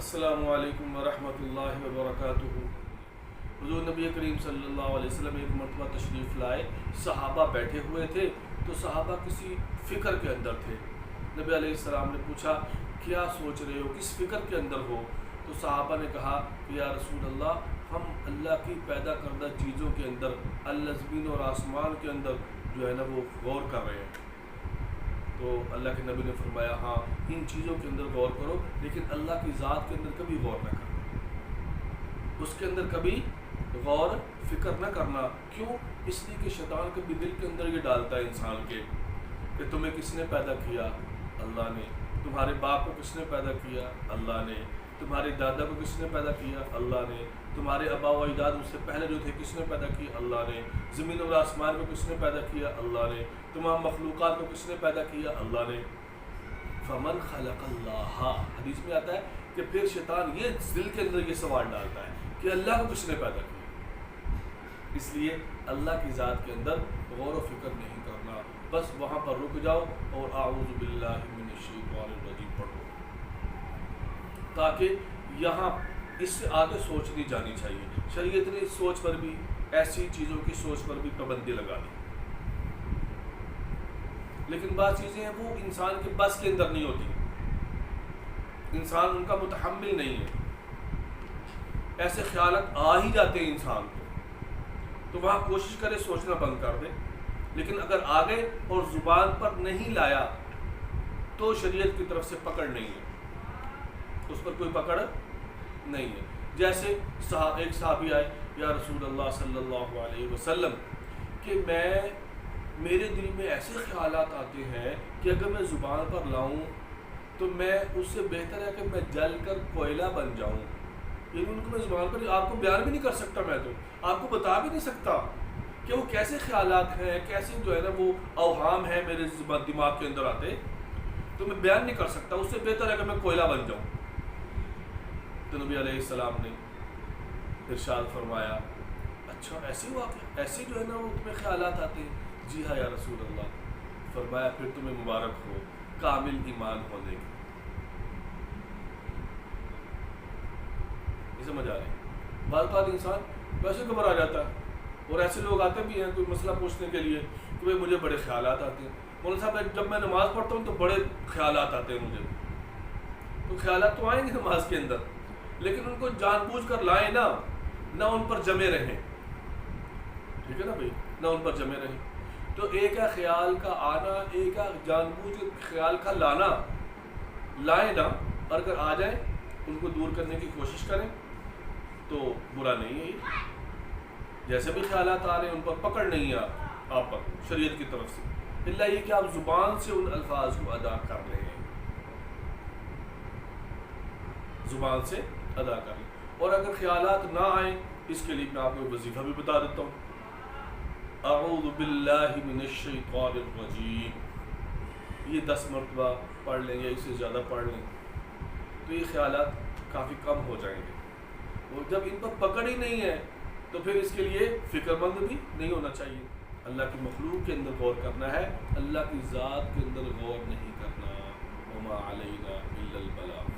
السلام علیکم ورحمۃ اللہ وبرکاتہ۔ حضور نبی کریم صلی اللہ علیہ وسلم ایک مرتبہ تشریف لائے، صحابہ بیٹھے ہوئے تھے تو صحابہ کسی فکر کے اندر تھے۔ نبی علیہ السلام نے پوچھا کیا سوچ رہے ہو، کس فکر کے اندر ہو؟ تو صحابہ نے کہا کہ یا رسول اللہ، ہم اللہ کی پیدا کردہ چیزوں کے اندر، اللہ زمین اور آسمان کے اندر جو ہے نا وہ غور کر رہے ہیں۔ تو اللہ کے نبی نے فرمایا ہاں ان چیزوں کے اندر غور کرو، لیکن اللہ کی ذات کے اندر کبھی غور نہ کرنا، اس کے اندر کبھی غور فکر نہ کرنا۔ کیوں؟ اس لیے کہ شیطان کبھی دل کے اندر یہ ڈالتا ہے انسان کے کہ تمہیں کس نے پیدا کیا؟ اللہ نے۔ تمہارے باپ کو کس نے پیدا کیا؟ اللہ نے۔ تمہارے دادا کو کس نے پیدا کیا؟ اللہ نے۔ تمہارے آباء و اجداد اس سے پہلے جو تھے کس نے پیدا کیا؟ اللہ نے۔ زمین اور آسمان کو کس نے پیدا کیا؟ اللہ نے۔ تمام مخلوقات کو کس نے پیدا کیا؟ اللہ نے۔ فمن خلق اللہ، حدیث میں آتا ہے کہ پھر شیطان یہ دل کے اندر یہ سوال ڈالتا ہے کہ اللہ کو کس نے پیدا کیا؟ اس لیے اللہ کی ذات کے اندر غور و فکر نہیں کرنا، بس وہاں پر رک جاؤ اور اعوذ باللہ من الشیطان الرجیم پڑھو، تاکہ یہاں اس سے آگے سوچ نہیں جانی چاہیے۔ شریعت نے اس سوچ پر بھی، ایسی چیزوں کی سوچ پر بھی پابندی لگا دی، لیکن بعض چیزیں ہیں وہ انسان کے بس کے اندر نہیں ہوتی، انسان ان کا متحمل نہیں ہے، ایسے خیالات آ ہی جاتے ہیں انسان کو، تو وہاں کوشش کرے سوچنا بند کر دے۔ لیکن اگر آگے اور زبان پر نہیں لایا تو شریعت کی طرف سے پکڑ نہیں ہے، اس پر کوئی پکڑ نہیں ہے۔ جیسے ایک صحابی آئے، یا رسول اللہ صلی اللہ علیہ وسلم کہ میرے دل میں ایسے خیالات آتے ہیں کہ اگر میں زبان پر لاؤں تو میں اس سے بہتر ہے کہ میں جل کر کوئلہ بن جاؤں۔ یعنی ان کو میں زبان پر آپ کو بیان بھی نہیں کر سکتا، میں تو آپ کو بتا بھی نہیں سکتا کہ وہ کیسے خیالات ہیں، کیسے جو ہے نا وہ اوہام ہیں میرے دماغ کے اندر آتے، تو میں بیان نہیں کر سکتا، اس سے بہتر ہے کہ میں کوئلہ بن جاؤں۔ تو نبی علیہ السلام نے ارشاد فرمایا اچھا ایسے واقع ایسے جو ہے نا وہ تمہیں خیالات آتے ہیں؟ جی ہاں یا رسول اللہ۔ فرمایا پھر تمہیں مبارک ہو کامل ایمان ہونے کی۔ یہ سمجھ آ رہی ہے؟ بعض اوقات انسان ویسے گھبرا جاتا ہے، اور ایسے لوگ آتے بھی ہیں کوئی مسئلہ پوچھنے کے لیے کہ بھائی مجھے بڑے خیالات آتے ہیں، مولانا صاحب جب میں نماز پڑھتا ہوں تو بڑے خیالات آتے ہیں مجھے۔ تو خیالات تو آئیں گے نماز کے اندر، لیکن ان کو جان بوجھ کر لائیں نہ ان پر جمے رہیں، ٹھیک ہے نا بھائی، نہ ان پر جمے رہیں۔ تو ایک ہے خیال کا آنا، ایک ہے جان بوجھ کے خیال کا لانا۔ لائیں نا، اور اگر آ جائیں ان کو دور کرنے کی کوشش کریں تو برا نہیں ہے۔ جیسے بھی خیالات آ رہے ہیں ان پر پکڑ نہیں ہے آپ پر شریعت کی طرف سے، اللہ یہ کہ آپ زبان سے ان الفاظ کو ادا کر رہے ہیں، زبان سے ادا کر لیں۔ اور اگر خیالات نہ آئیں، اس کے لیے میں آپ کو وظیفہ بھی بتا دیتا ہوں، اعوذ باللہ من الشیطان الرجیم، یہ 10 مرتبہ پڑھ لیں یا اس سے زیادہ پڑھ لیں تو یہ خیالات کافی کم ہو جائیں گے۔ اور جب ان پر پکڑ ہی نہیں ہے تو پھر اس کے لیے فکر مند بھی نہیں ہونا چاہیے۔ اللہ کی مخلوق کے اندر غور کرنا ہے، اللہ کی ذات کے اندر غور نہیں کرنا۔ وما علینا الا البلاغ۔